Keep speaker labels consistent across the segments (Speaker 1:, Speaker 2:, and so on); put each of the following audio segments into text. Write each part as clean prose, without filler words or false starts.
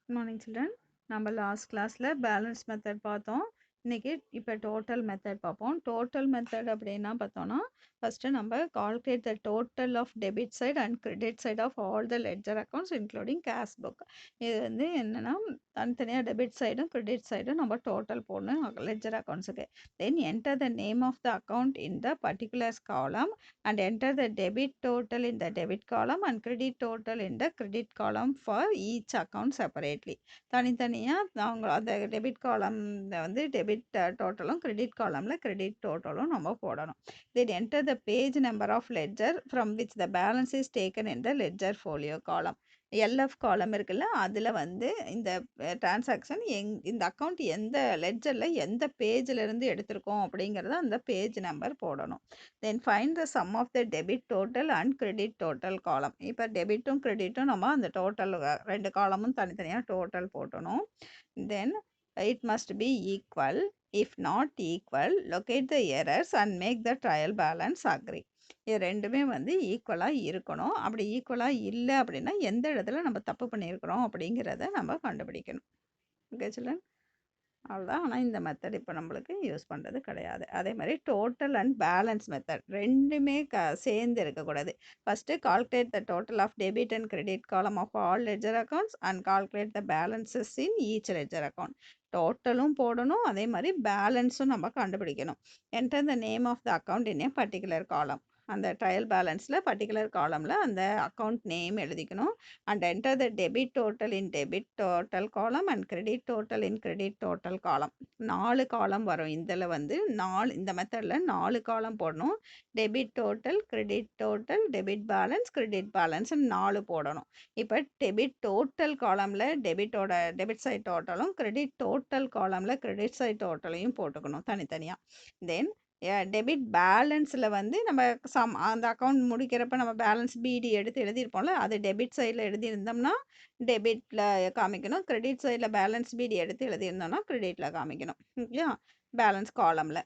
Speaker 1: Good morning children. நம்ம last கிளாஸ்ல balance method பார்த்தோம். இன்னைக்கு இப்போ டோட்டல் மெத்தட் பார்ப்போம். டோட்டல் மெத்தட் அப்படின்னா பார்த்தோம்னா ஃபர்ஸ்ட் நம்ம calculate the total of debit side and credit side of all the ledger accounts including cash book. இது வந்து என்னன்னா தனித்தனியாக டெபிட் சைடும் கிரெடிட் சைடும் நம்ம டோட்டல் போடணும் லெட்ஜர் அக்கௌண்ட்ஸுக்கு. Then enter the name of the account in the particulars column and enter the debit total in the debit column and credit total in the credit column for each account separately. தனித்தனியா அவங்க அந்த debit காலம் வந்து debit டோட்டலும் credit காலம்ல credit டோட்டலும் நம்ம போடணும். Then enter the page number of ledger from which the balance is taken in the ledger folio column. LF காலம் இருக்குல்ல அதில் வந்து இந்த டிரான்சாக்ஷன் இந்த அக்கௌண்ட் எந்த லெட்ஜரில் எந்த பேஜில் இருந்து எடுத்திருக்கோம் அப்படிங்கிறத அந்த பேஜ் நம்பர் போடணும். Then find the sum of the debit total and credit total column. இப்போ டெபிட்டும் கிரெடிட்டும் நம்ம அந்த டோட்டல் ரெண்டு காலமும் தனித்தனியாக டோட்டல் போட்டணும். Then it must be equal. If not equal locate the errors and make the trial balance agree. இது ரெண்டுமே வந்து ஈக்குவலாக இருக்கணும். அப்படி ஈக்குவலாக இல்லை அப்படின்னா எந்த இடத்துல நம்ம தப்பு பண்ணியிருக்கிறோம் அப்படிங்கிறத நம்ம கண்டுபிடிக்கணும். ஓகே சில்ட்ரன், அவ்வளோதான். ஆனால் இந்த மெத்தட் இப்போ நம்மளுக்கு யூஸ் பண்ணுறது கிடையாது. அதே மாதிரி டோட்டல் அண்ட் பேலன்ஸ் மெத்தட் ரெண்டுமே சேர்ந்து இருக்கக்கூடாது. First calculate the total of debit and credit column of all ledger accounts and calculate the balances in each ledger account. டோட்டலும் போடணும், அதே மாதிரி பேலன்ஸும் நம்ம கண்டுபிடிக்கணும். Enter the name of the account in a particular column. அந்த trial பேலன்ஸில் particular காலமில் அந்த அக்கௌண்ட் நேம் எழுதிக்கணும். And enter the debit total in debit total column and credit total in credit total column. 4 காலம் வரும் இதில் வந்து இந்த மெத்தடில் 4 காலம் போடணும். Debit total, credit total, debit balance, credit balance 4 போடணும். இப்போ டெபிட் டோட்டல் காலமில் டெபிட் சைட் டோட்டலும் கிரெடிட் டோட்டல் காலமில் கிரெடிட் சைட் டோட்டலையும் போட்டுக்கணும் தனித்தனியாக. தென் டெபிட் பேலன்ஸில் வந்து நம்ம அந்த அக்கௌண்ட் முடிக்கிறப்ப நம்ம பேலன்ஸ் பிடி எடுத்து எழுதியிருப்போம்ல, அது டெபிட் சைடில் எழுதியிருந்தோம்னா டெபிட்டில் காமிக்கணும். கிரெடிட் சைடில் பேலன்ஸ் பிடி எடுத்து எழுதியிருந்தோம்னா கிரெடிட்டில் காமிக்கணும். ஓகே, பேலன்ஸ் காலமில்.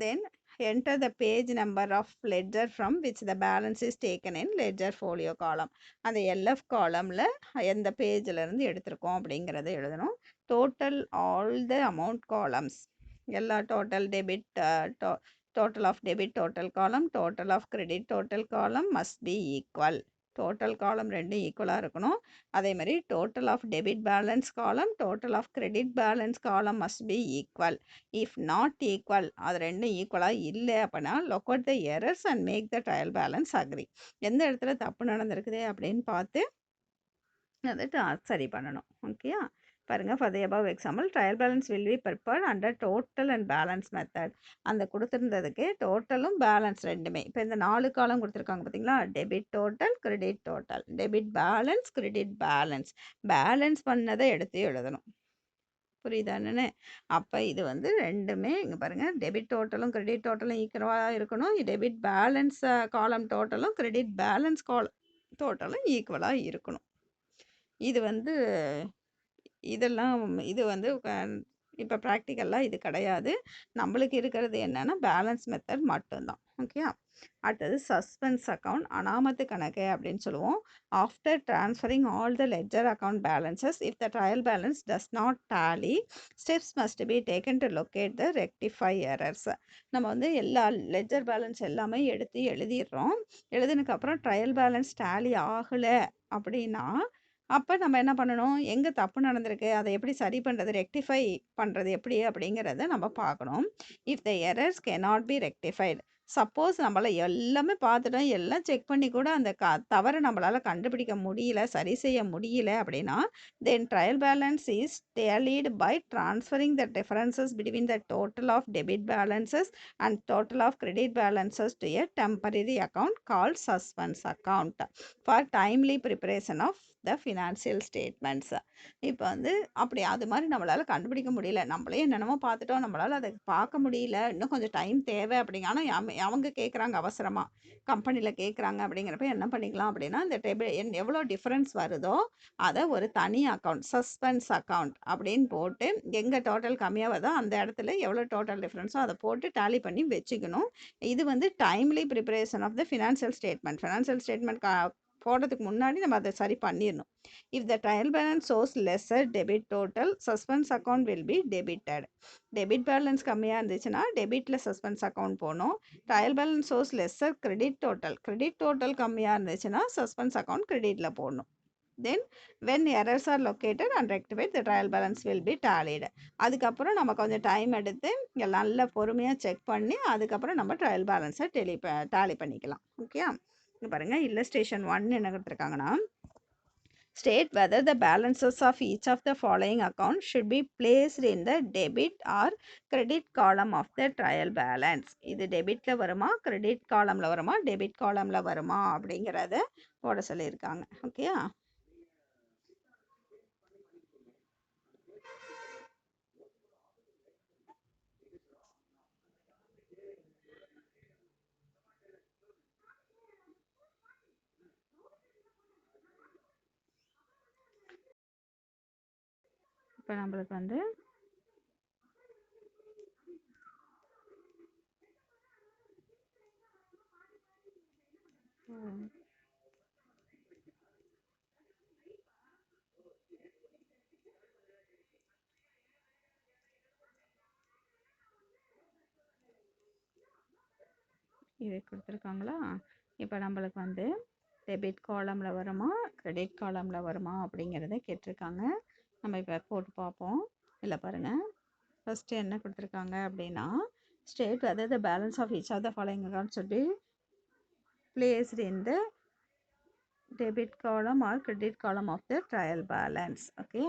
Speaker 1: Then enter the page number of ledger from which the balance is taken in ledger folio column. அந்த எல்எஃப் காலமில் எந்த பேஜிலேருந்து எடுத்திருக்கோம் அப்படிங்கிறத எழுதணும். Total all the amount columns எல்லா total debit total of debit total column, total of credit total column must be equal. Total column ரெண்டும் ஈக்குவலாக இருக்கணும். அதே மாதிரி total of debit balance column, total of credit balance column must be equal. If not equal, அது ரெண்டும் ஈக்குவலாக இல்லை அப்படின்னா locate the errors and make the trial balance agree. எந்த இடத்துல தப்பு நடந்திருக்குது அப்படின்னு பார்த்து அதை சரி பண்ணணும். ஓகேயா, பாருங்க. For the above example trial balance will be prepared under total and balance method. அந்த கொடுத்துருந்ததுக்கு டோட்டலும் பேலன்ஸ் ரெண்டுமே. இப்போ இந்த 4 காலம் கொடுத்துருக்காங்க பார்த்தீங்களா, debit total, credit total, debit balance, credit balance. Balance பண்ணதை எடுத்து எழுதணும். புரியுதானே? அப்போ இது வந்து ரெண்டுமே இங்கே பாருங்கள், டெபிட் டோட்டலும் கிரெடிட் டோட்டலும் ஈக்குவலாக இருக்கணும். டெபிட் பேலன்ஸ் காலம் டோட்டலும் கிரெடிட் பேலன்ஸ் டோட்டலும் ஈக்குவலாக இருக்கணும். இது வந்து இதெல்லாம் இது வந்து இப்போ ப்ராக்டிக்கலாக இது கிடையாது. நம்மளுக்கு இருக்கிறது என்னென்னா பேலன்ஸ் மெத்தட் மட்டும்தான். ஓகே, அடுத்தது சஸ்பென்ஸ் அக்கௌண்ட், அனாமத்து கணக்கு அப்படின்னு சொல்லுவோம். After transferring all the ledger account balances if the trial balance does not tally steps must be taken to locate the rectify errors. நம்ம வந்து எல்லா லெட்ஜர் பேலன்ஸ் எல்லாமே எடுத்து எழுதிடுறோம். எழுதினதுக்கப்புறம் ட்ரையல் பேலன்ஸ் டேலி ஆகலை அப்படின்னா அப்போ நம்ம என்ன பண்ணணும், எங்கே தப்பு நடந்திருக்கு அதை எப்படி சரி பண்ணுறது, ரெக்டிஃபை பண்ணுறது எப்படி அப்படிங்கிறத நம்ம பார்க்கணும். If the errors cannot be rectified, suppose நம்மளால் எல்லாமே பார்த்துட்டோம், எல்லாம் செக் பண்ணி கூட அந்த தவறை நம்மளால் கண்டுபிடிக்க முடியல, சரி செய்ய முடியல அப்படின்னா then trial balance is tallied by transferring the differences between the total of debit balances and total of credit balances to a temporary account called suspense account for timely preparation of the financial statements. இப்போ வந்து அப்படி அது மாதிரி நம்மளால் கண்டுபிடிக்க முடியல, நம்மளே என்னென்னமோ பார்த்துட்டோம், நம்மளால் அதை பார்க்க முடியல, இன்னும் கொஞ்சம் டைம் தேவை அப்படிங்க. ஆனால் அவங்க கேட்குறாங்க அவசரமாக, கம்பெனியில் கேட்குறாங்க அப்படிங்கிறப்ப என்ன பண்ணிக்கலாம் அப்படின்னா இந்த டேபிள் எவ்வளோ டிஃப்ரென்ஸ் வருதோ அதை ஒரு தனி அக்கௌண்ட் சஸ்பென்ஸ் அக்கௌண்ட் அப்படின்னு போட்டு எங்கே டோட்டல் கம்மியாக வருதோ அந்த இடத்துல எவ்வளோ டோட்டல் டிஃப்ரென்ஸோ அதை போட்டு டேலி பண்ணி வச்சுக்கணும். இது வந்து timely preparation of the financial statement போடுறதுக்கு முன்னாடி நம்ம அதை சரி பண்ணிடணும். If the trial balance shows lesser debit total suspense account will be debited. Debit balance கம்மியாக இருந்துச்சுன்னா டெபிட்டில் சஸ்பென்ஸ் அக்கௌண்ட் போகணும். Trial balance shows lesser credit total கம்மியாக இருந்துச்சுன்னா சஸ்பென்ஸ் அக்கௌண்ட் கிரெடிட்டில் போடணும். தென் when errors are located and rectified the trial balance will be tallied. அதுக்கப்புறம் நம்ம கொஞ்சம் டைம் எடுத்து நல்லா பொறுமையாக செக் பண்ணி அதுக்கப்புறம் நம்ம ட்ரையல் பேலன்ஸை டேலி பண்ணிக்கலாம். ஓகே, இங்கே பாருங்கள் illustration 1 என்ன கொடுத்துருக்காங்கன்னா, state whether the balances of each of the following accounts should be placed in the debit or credit column of the trial balance. இது டெபிட்ல வருமா கிரெடிட் காலம்ல வருமா டெபிட் காலம்ல வருமா அப்படிங்கிறத போட சொல்லியிருக்காங்க. ஓகே, இப்போ நம்மளுக்கு வந்து இது கொடுத்துருக்காங்களா. இப்போ நம்மளுக்கு வந்து டெபிட் காலமில் வருமா கிரெடிட் காலமில் வருமா அப்படிங்கிறத கேட்டிருக்காங்க. நம்ம இப்போ போட்டு பார்ப்போம். இல்லை பாருங்கள், ஃபஸ்ட்டு என்ன கொடுத்துருக்காங்க அப்படின்னா, state whether the balance of each of the following account should be placed in the debit column or credit column of the trial balance. Okay,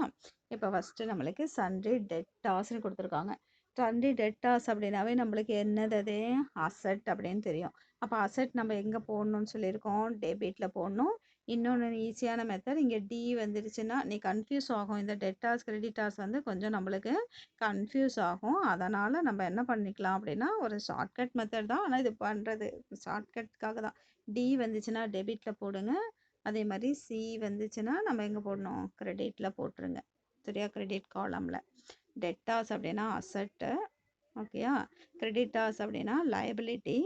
Speaker 1: இப்போ ஃபஸ்ட்டு நம்மளுக்கு சன்ட்ரி டெப்டார்ஸ்னு கொடுத்துருக்காங்க. சன்ட்ரி டெப்டார்ஸ் அப்படின்னாவே நம்மளுக்கு என்னது அது அசெட் அப்படின்னு தெரியும். அப்போ அசெட் நம்ம எங்கே போடணும்னு சொல்லியிருக்கோம், டெபிட்டில் போடணும். இன்னொன்று ஈஸியான மெத்தட், இங்கே டி வந்துருச்சுன்னா நீ கன்ஃபியூஸ் ஆகும். இந்த டெப்டார்ஸ் கிரெடிட்டார்ஸ் வந்து கொஞ்சம் நம்மளுக்கு கன்ஃபியூஸ் ஆகும். அதனால் நம்ம என்ன பண்ணிக்கலாம் அப்படின்னா, ஒரு ஷார்ட்கட் மெத்தட் தான், ஆனால் இது பண்ணுறது ஷார்ட்கட்காக தான். டி வந்துச்சுன்னா டெபிட்டில் போடுங்க. அதே மாதிரி சி வந்துச்சுன்னா நம்ம எங்கே போடணும் கிரெடிட்டில் போட்டுருங்க. சரியா, கிரெடிட் காலமில். டெட்டாஸ் அப்படின்னா அசட்டு. ஓகேயா, கிரெடிட்டார்ஸ் அப்படின்னா லயபிலிட்டி.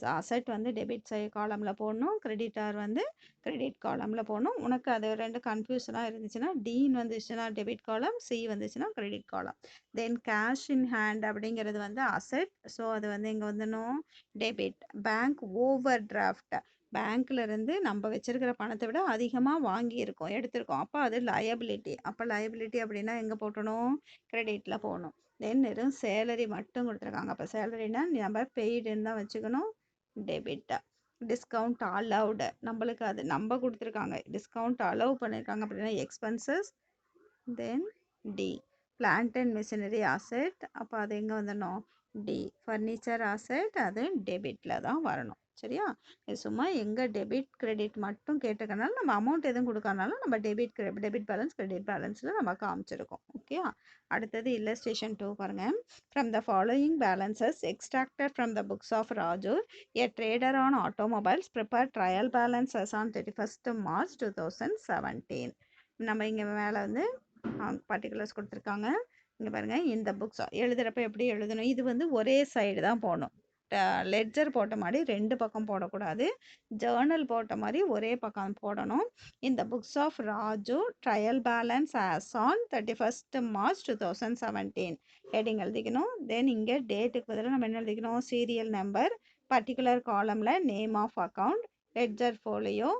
Speaker 1: அசெட் வந்து டெபிட் காலமில் போடணும், கிரெடிட்டார் வந்து கிரெடிட் காலமில் போடணும். உனக்கு அது ரெண்டு கன்ஃபியூஷனாக இருந்துச்சுன்னா டீன் வந்துச்சுன்னா டெபிட் காலம், சி வந்துச்சுன்னா கிரெடிட் காலம். தென் கேஷ் இன் ஹேண்ட் அப்படிங்கிறது வந்து அசெட், ஸோ அது வந்து இங்கே வந்துடணும் டெபிட். பேங்க் ஓவர் டிராஃப்ட், பேங்க்ல இருந்து நம்ம வச்சிருக்கிற பணத்தை விட அதிகமாக வாங்கியிருக்கோம் எடுத்திருக்கோம், அப்போ அது லயபிலிட்டி. அப்போ லயபிலிட்டி அப்படின்னா எங்கே போட்டணும் கிரெடிட்டில் போகணும். தென் வெறும் சேலரி மட்டும் கொடுத்துருக்காங்க. அப்போ சேலரினா நம்ம பெய்டுன்னு தான் வச்சுக்கணும் டெபிட்டா. டிஸ்கவுண்ட் அலவுடு, நம்மளுக்கு அது நம்ம கொடுத்துருக்காங்க, டிஸ்கவுண்ட் அலோவ் பண்ணியிருக்காங்க அப்படின்னா expenses. Then the plant and machinery asset, அப்போ அது எங்கே வந்துடணும் டி. ஃபர்னிச்சர் அசெட், அது டெபிட்டில் தான் வரணும். சரியா, இது சும்மா எங்கே டெபிட் கிரெடிட் மட்டும் கேட்டுக்கனால நம்ம அமௌண்ட் எதுவும் கொடுக்கறனால நம்ம டெபிட் பேலன்ஸ் கிரெடிட் பேலன்ஸில் நம்ம காமிச்சிருக்கோம். ஓகே, அடுத்தது illustration 2 பாருங்கள். From the following balances extracted from the books of Raju, a trader on automobiles prepared trial balance as on 31st March 2017. நம்ம இங்கே மேலே வந்து பர்டிகுலர்ஸ் கொடுத்துருக்காங்க. இங்கே பாருங்கள், இந்த புக்ஸ் எழுதுகிறப்ப எப்படி எழுதணும், இது வந்து ஒரே சைடு தான் போடணும். லெட்ஜர் போட்ட மாதிரி ரெண்டு பக்கம் போடக்கூடாது, ஜேர்னல் போட்ட மாதிரி ஒரே பக்கம் போடணும். இந்த books of Raju trial balance as on 31st March 2017 heading எழுதிக்கணும். தென் இங்கே டேட்டுக்கு பதிலாக நம்ம என்ன எழுதிக்கணும், சீரியல் நம்பர், பர்டிகுலர் காலமில் name of account, ledger folio,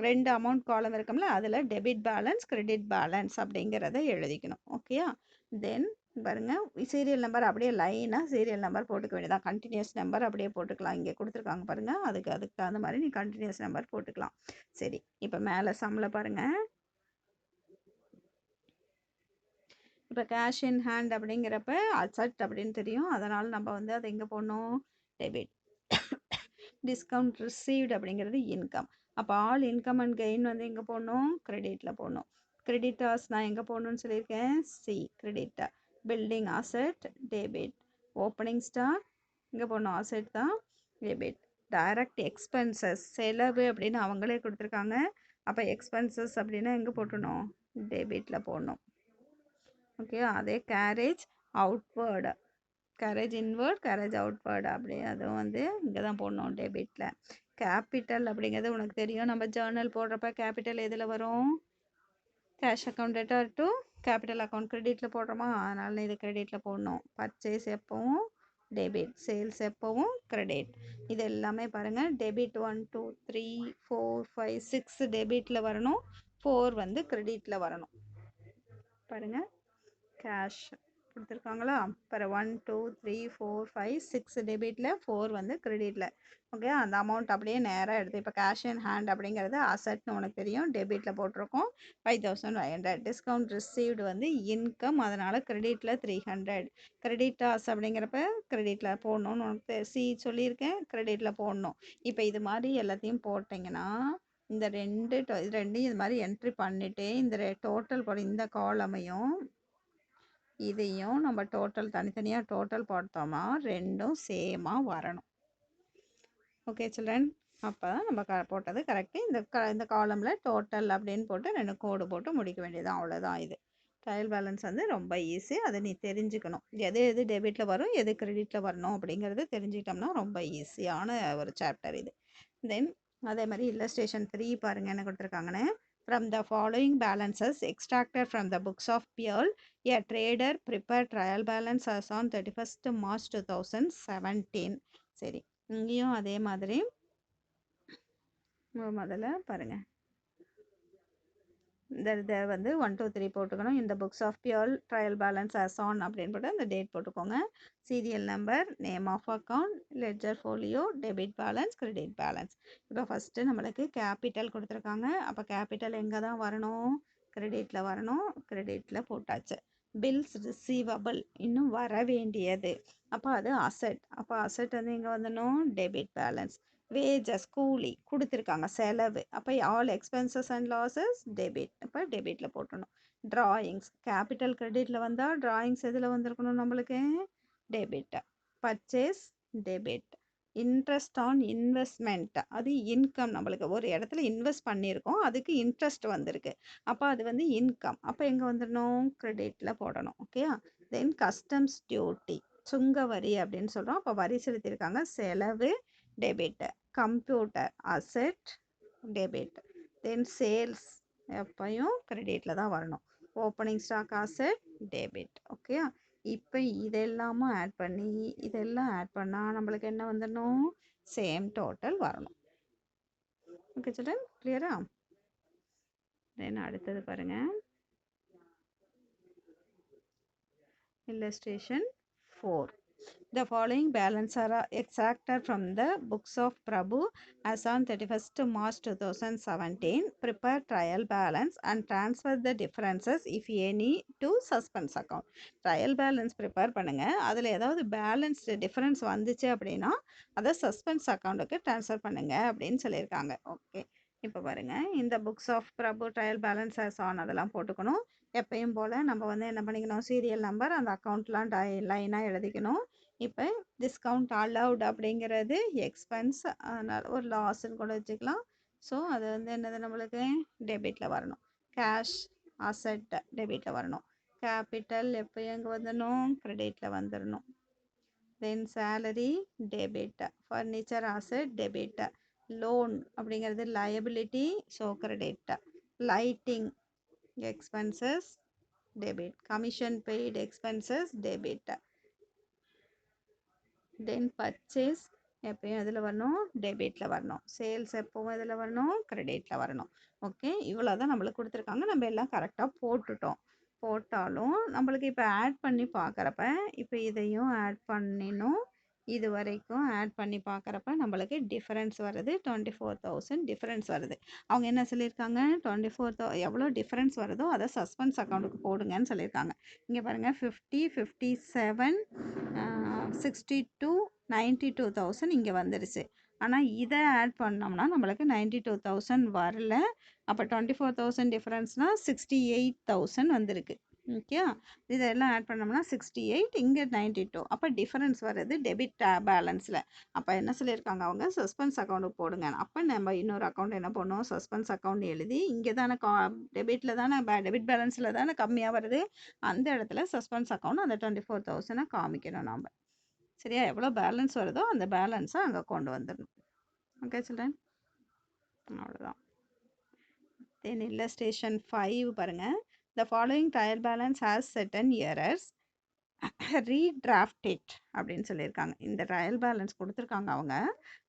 Speaker 1: ரெண்டு அமௌண்ட் காலம் இருக்கும்ல அதில் டெபிட் பேலன்ஸ் கிரெடிட் பேலன்ஸ் அப்படிங்கிறத எழுதிக்கணும். ஓகேயா, தென் பாருங்க சீரியல் நம்பர் அப்படியே லைனாக சீரியல் நம்பர் போட்டுக்க வேண்டியதான். கண்டினியூஸ் நம்பர் அப்படியே போட்டுக்கலாம், இங்கே கொடுத்துருக்காங்க பாருங்க, அதுக்கு தகுந்த மாதிரி நீ கண்டினியூஸ் நம்பர் போட்டுக்கலாம். சரி, இப்போ மேலே சம்மில் பாருங்க, இப்போ கேஷ் இன் ஹேண்ட் அப்படிங்கிறப்ப அசெட் அப்படின்னு தெரியும், அதனால் நம்ம வந்து அதை எங்கே போடணும் டெபிட். டிஸ்கவுண்ட் ரிசீவ்டு அப்படிங்கிறது இன்கம், அப்போ ஆல் இன்கம் அண்ட் கெயின் வந்து எங்கே போடணும் கிரெடிட்டில் போடணும். கிரெடிட்டார்ஸ் நான் எங்கே போடணும்னு சொல்லியிருக்கேன் சி கிரெடிட்டா. Building asset debit. Opening stock இங்கே போடணும் அசெட் தான் டெபிட். டைரக்ட் எக்ஸ்பென்சஸ் செலவு அப்படின்னு அவங்களே கொடுத்துருக்காங்க, அப்போ எக்ஸ்பென்சஸ் அப்படின்னா எங்கே போட்டணும் டெபிட்டில் போடணும். ஓகே, அதே carriage outward, carriage inward carriage outward அப்படி அதுவும் வந்து இங்கே தான் போடணும் டெபிட்டில். கேபிட்டல் அப்படிங்கிறது உனக்கு தெரியும். நம்ம ஜர்னல் போடுறப்ப கேபிட்டல் எதில் வரும்? Cash account debtor to capital account கிரெடிட்டில் போடுறோமா, அதனால இது கிரெடிட்டில் போடணும். பர்ச்சேஸ் எப்பவும் டெபிட், சேல்ஸ் எப்பவும் கிரெடிட். இது எல்லாமே பாருங்கள் டெபிட் 1 2 3 4 5 6 டெபிட்டில் வரணும், 4 வந்து கிரெடிட்டில் வரணும். பாருங்கள் கேஷ் கொடுத்துருக்காங்களா, இப்போ 1 2 3 4 5 6 டெபிட்டில் 4 வந்து கிரெடிட்டில். ஓகே, அந்த அமௌண்ட் அப்படியே நேராக எடுத்து இப்போ கேஷ் இன் ஹேண்ட் அப்படிங்கிறது அசட்னு உனக்கு தெரியும், டெபிட்டில் போட்டிருக்கோம் 5500. டிஸ்கவுண்ட் ரிசீவ்டு வந்து இன்கம், அதனால் கிரெடிட்டில் 300. கிரெடிட்டாஸ் அப்படிங்கிறப்ப கிரெடிட்டில் போடணும்னு உனக்கு சொல்லியிருக்கேன், கிரெடிட்டில் போடணும். இப்போ இது மாதிரி எல்லாத்தையும் போட்டிங்கன்னா இந்த ரெண்டையும் இது மாதிரி என்ட்ரி பண்ணிவிட்டு இந்த டோட்டல் போட இந்த காலமையும் இதையும் நம்ம டோட்டல் தனித்தனியாக டோட்டல் போட்டோம்னா ரெண்டும் சேமாக வரணும். ஓகே சில்ட்ரன், அப்போ நம்ம போட்டது கரெக்டு. இந்த காலமில் டோட்டல் அப்படின்னு போட்டு 2 கோடு போட்டு முடிக்க வேண்டியதான், அவ்வளோதான். இது ட்ரையல் பேலன்ஸ் வந்து ரொம்ப ஈஸி, அதை நீ தெரிஞ்சுக்கணும். எது எது டெபிட்டில் வரும் எது கிரெடிட்டில் வரணும் அப்படிங்கிறது தெரிஞ்சுக்கிட்டோம்னா ரொம்ப ஈஸியான ஒரு சாப்டர் இது. தென் அதே மாதிரி இல்லஸ்ட்ரேஷன் 3 பாருங்கள் என்ன கொடுத்துருக்காங்கன்னு. From the following balances extracted from the books of Pearl, a trader prepared trial balance as on 31st March 2017. சரி, இங்கேயும் அதே மாதிரி முதல்ல பாருங்கள் இந்த வந்து 1 2 3 போட்டுக்கணும். இந்த புக்ஸ் ஆஃப் பியர் ட்ரையல் பேலன்ஸ் as on அப்படின்னு போட்டு அந்த டேட் போட்டுக்கோங்க. Serial number, name of account, ledger folio, debit balance, credit balance. இப்போ ஃபஸ்ட்டு நம்மளுக்கு கேபிட்டல் கொடுத்துருக்காங்க. அப்போ கேபிட்டல் எங்கே தான் வரணும்? கிரெடிட்டில் வரணும், கிரெடிட்டில் போட்டாச்சு. பில்ஸ் ரிசீவபிள் இன்னும் வர வேண்டியது, அப்போ அது அசட். அப்போ அசட் வந்து எங்கே வந்துடணும்? Debit balance. வேஜஸ் கூலி கொடுத்துருக்காங்க, செலவு. அப்போ all expenses and losses debit, அப்போ டெபிட்டில் போட்டணும். ட்ராயிங்ஸ் கேபிட்டல் கிரெடிட்டில் வந்தால் ட்ராயிங்ஸ் எதில் வந்திருக்கணும் நம்மளுக்கு? Debit. Purchase debit. Interest on investment அது இன்கம், நம்மளுக்கு ஒரு இடத்துல இன்வெஸ்ட் பண்ணியிருக்கோம் அதுக்கு இன்ட்ரெஸ்ட் வந்திருக்கு, அப்போ அது வந்து இன்கம். அப்போ எங்கே வந்துடணும்? கிரெடிட்டில் போடணும். ஓகேயா? தென் கஸ்டம்ஸ் டியூட்டி சுங்க வரி அப்படின்னு சொல்கிறோம். அப்போ வரி செலுத்தியிருக்காங்க, செலவு டெபிட். Computer asset debit. Then sales எப்பையும் கிரெடிட்டில் தான் வரணும். Opening stock asset debit. Okay, இப்போ இதெல்லாமும் ஆட் பண்ணி இதெல்லாம் ஆட் பண்ணால் நம்மளுக்கு என்ன வந்துடணும்? சேம் டோட்டல் வரணும். ஓகே சில்ட்ரன், கிளியரா? தென் அடுத்தது பாருங்கள், illustration 4. The following balance are extracted from the books of Prabhu as on 31st March 2017. Prepare trial balance and transfer the differences if any to suspense account. Trial balance prepare பண்ணுங்க, அதில் ஏதாவது balance difference வந்துச்சு அப்படின்னா அதை suspense அக்கௌண்ட்டுக்கு transfer பண்ணுங்க அப்படின்னு சொல்லியிருக்காங்க. ஓகே, இப்போ பாருங்கள் இந்த books of Prabhu trial balance as on அதெல்லாம் போட்டுக்கணும். எப்பயும் போல் நம்ம வந்து என்ன பண்ணிக்கணும்? சீரியல் நம்பர் அந்த அக்கௌண்ட்லாம் லைனாக எழுதிக்கணும். இப்போ டிஸ்கவுண்ட் அலவுட் அப்படிங்கிறது எக்ஸ்பென்ஸ், அதனால் ஒரு லாஸ்ன்னு கூட வச்சுக்கலாம். ஸோ அது வந்து என்னது நம்மளுக்கு? டெபிட்டில் வரணும். கேஷ் அசட் டெபிட்டில் வரணும். கேபிட்டல் எப்போ எங்கே வந்துடணும்? கிரெடிட்டில் வந்துடணும். Then salary debit. Furniture asset debit. Loan அப்படிங்கிறது liability, so credit. Lighting expenses debit. Commission paid expenses debit. Then purchase எப்பயும் எதில் வரணும்? டெபிட்டில் வரணும். சேல்ஸ் எப்பவும் எதில் வரணும்? கிரெடிட்டில் வரணும். ஓகே, இவ்வளோ தான் நம்மளுக்கு கொடுத்துருக்காங்க. நம்ம எல்லாம் கரெக்டாக போட்டுட்டோம். போட்டாலும் நம்மளுக்கு இப்போ ஆட் பண்ணி பார்க்குறப்ப இப்போ இதையும் ஆட் பண்ணினோம், இது வரைக்கும் ஆட் பண்ணி பார்க்குறப்ப நம்மளுக்கு டிஃபரன்ஸ் வருது, 24,000 டிஃபரன்ஸ் வருது. அவங்க என்ன சொல்லியிருக்காங்க? 24,000 எவ்வளோ டிஃபரன்ஸ் வருதோ அதை சஸ்பென்ஸ் அக்கௌண்ட்டுக்கு போடுங்கன்னு சொல்லியிருக்காங்க. இங்கே பாருங்கள் 50 57 62 92,000 இங்கே வந்துடுச்சு. ஆனால் இதை ஆட் பண்ணோம்னா நம்மளுக்கு 92,000 வரல. அப்போ 24,000 டிஃபரன்ஸ்னால் 68,000 வந்திருக்கு. ஓகே, இதெல்லாம் ஆட் பண்ணோம்னா 68, இங்கே 92. அப்போ டிஃபரன்ஸ் வருது டெபிட் பேலன்ஸில். அப்போ என்ன சொல்லியிருக்காங்க அவங்க? சஸ்பென்ஸ் அக்கௌண்ட்டுக்கு போடுங்க. அப்போ நம்ம இன்னொரு அக்கௌண்ட் என்ன பண்ணணும்? சஸ்பென்ஸ் அக்கௌண்ட் எழுதி இங்கே தானே டெபிட்டில் தானே டெபிட் பேலன்ஸில் தானே கம்மியாக வருது, அந்த இடத்துல சஸ்பென்ஸ் அக்கௌண்ட் அந்த 24,000 காமிக்கணும் நாம். சரியா? எவ்வளோ பேலன்ஸ் வருதோ அந்த பேலன்ஸை அங்கே கொண்டு வந்துடணும். ஓகே சில்ட்ரன், அவ்வளோதான். தென் illustration 5 பாருங்க. The following trial balance has certain errors. Redraft it அப்படின்னு சொல்லியிருக்காங்க. இந்த ட்ரையல் பேலன்ஸ் கொடுத்துருக்காங்க அவங்க.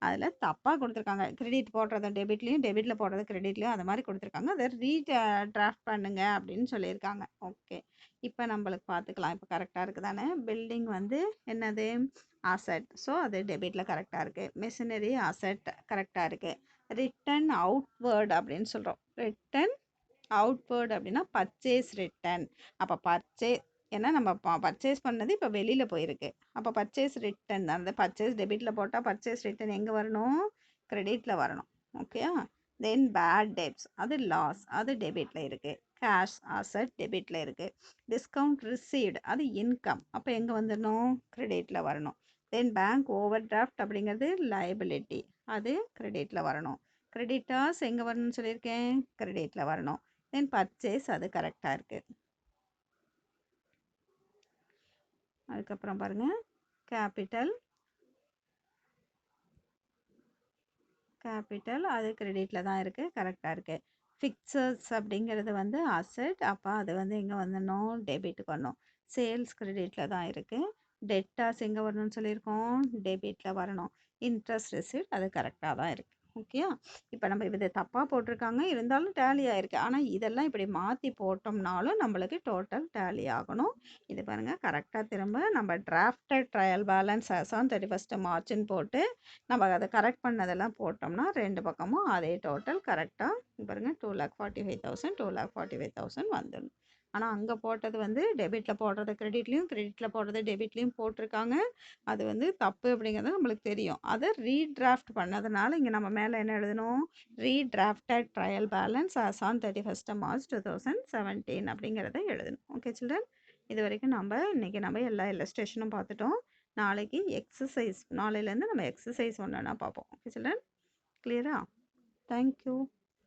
Speaker 1: அதில் தப்பாக கொடுத்துருக்காங்க. கிரெடிட் போடுறத டெபிட்லேயும், டெபிட்டில் போடுறது கிரெடிட்லேயும் அது மாதிரி கொடுத்துருக்காங்க. அதை டிராஃப்ட் பண்ணுங்க அப்படின்னு சொல்லியிருக்காங்க. ஓகே, இப்போ நம்மளுக்கு பார்த்துக்கலாம். இப்போ கரெக்டாக இருக்குது தானே. பில்டிங் வந்து என்னது அசெட், ஸோ அது டெபிட்டில் கரெக்டாக இருக்குது. மிஷினரி அசெட் கரெக்டாக இருக்குது. ரிட்டன் அவுட்வேர்டு அப்படின்னு சொல்கிறோம். ரிட்டன் அவுட்வேர்டு அப்படின்னா பர்ச்சேஸ் ரிட்டன். அப்போ ஏன்னா நம்ம பர்ச்சேஸ் பண்ணது இப்போ வெளியில் போயிருக்கு. அப்போ பர்ச்சேஸ் ரிட்டன் தான். அந்த பர்ச்சேஸ் டெபிட்டில் போட்டால் பர்ச்சேஸ் ரிட்டன் எங்கே வரணும்? கிரெடிட்டில் வரணும். ஓகேயா? தென் பேட் டெப்ட்ஸ், அது லாஸ், அது டெபிட்டில் இருக்குது. கேஷ் அசெட் டெபிட்டில் இருக்குது. டிஸ்கவுண்ட் ரிசீவ்டு, அது இன்கம், அப்போ எங்கே வந்துடணும்? கிரெடிட்டில் வரணும். தென் பேங்க் ஓவர் டிராஃப்ட் அப்படிங்கிறது லைபிலிட்டி, அது கிரெடிட்டில் வரணும். கிரெடிட்டார்ஸ் எங்கே வரணும்னு சொல்லியிருக்கேன்? கிரெடிட்டில் வரணும். தென் பர்ச்சேஸ், அது கரெக்டாக இருக்குது. அதுக்கப்புறம் பாருங்கள், கேபிட்டல் அது கிரெடிட்டில் தான் இருக்குது, கரெக்டாக இருக்குது. ஃபிக்சர்ஸ் அப்படிங்கிறது வந்து அசெட், அப்போ அது வந்து எங்கே வந்துடணும்? டெபிட்டுக்கு வரணும். சேல்ஸ் கிரெடிட்டில் தான் இருக்குது. டெட்டாஸ் எங்கே வரணும்னு சொல்லியிருக்கோம்? டெபிட்டில் வரணும். இன்ட்ரெஸ்ட் ரிசீவ்ட், அது கரெக்டாக தான் இருக்குது. ஓகேயா? இப்போ நம்ம இதை தப்பாக போட்டிருக்காங்க, இருந்தாலும் டேலி ஆகிருக்கு. ஆனால் இதெல்லாம் இப்படி மாற்றி போட்டோம்னாலும் நம்மளுக்கு டோட்டல் டேலி ஆகணும். இது பாருங்கள், கரெக்டாக திரும்ப நம்ம drafted trial balance as on 31st Marchன்னு போட்டு நம்ம அதை கரெக்ட் பண்ணதெல்லாம் போட்டோம்னா ரெண்டு பக்கமும் அதே டோட்டல் கரெக்டாக பாருங்கள் 2,45,000 2,45,000 வந்துடும். ஆனால் அங்கே போட்டது வந்து டெபிட்டில் போடுறது கிரெடிட்லேயும் போடுறது டெபிட்லேயும் போட்டிருக்காங்க. அது வந்து தப்பு அப்படிங்கிறது நம்மளுக்கு தெரியும். அதை ரீட்ராஃப்ட் பண்ணதுனால இங்கே நம்ம மேலே என்ன எழுதணும்? Redrafted trial balance as on 31st March 2017 அப்படிங்கிறத எழுதணும். ஓகே சில்ட்ரன், இது வரைக்கும் இன்றைக்கி நம்ம எல்லா இல்லஸ்ட்ரேஷனும் பார்த்துட்டோம். நாளைக்கு எக்ஸசைஸ், நாளையிலேருந்து நம்ம எக்ஸசைஸ் ஒன்றுனா பார்ப்போம். ஓகே சில்ட்ரன், கிளியரா? தேங்க்யூ.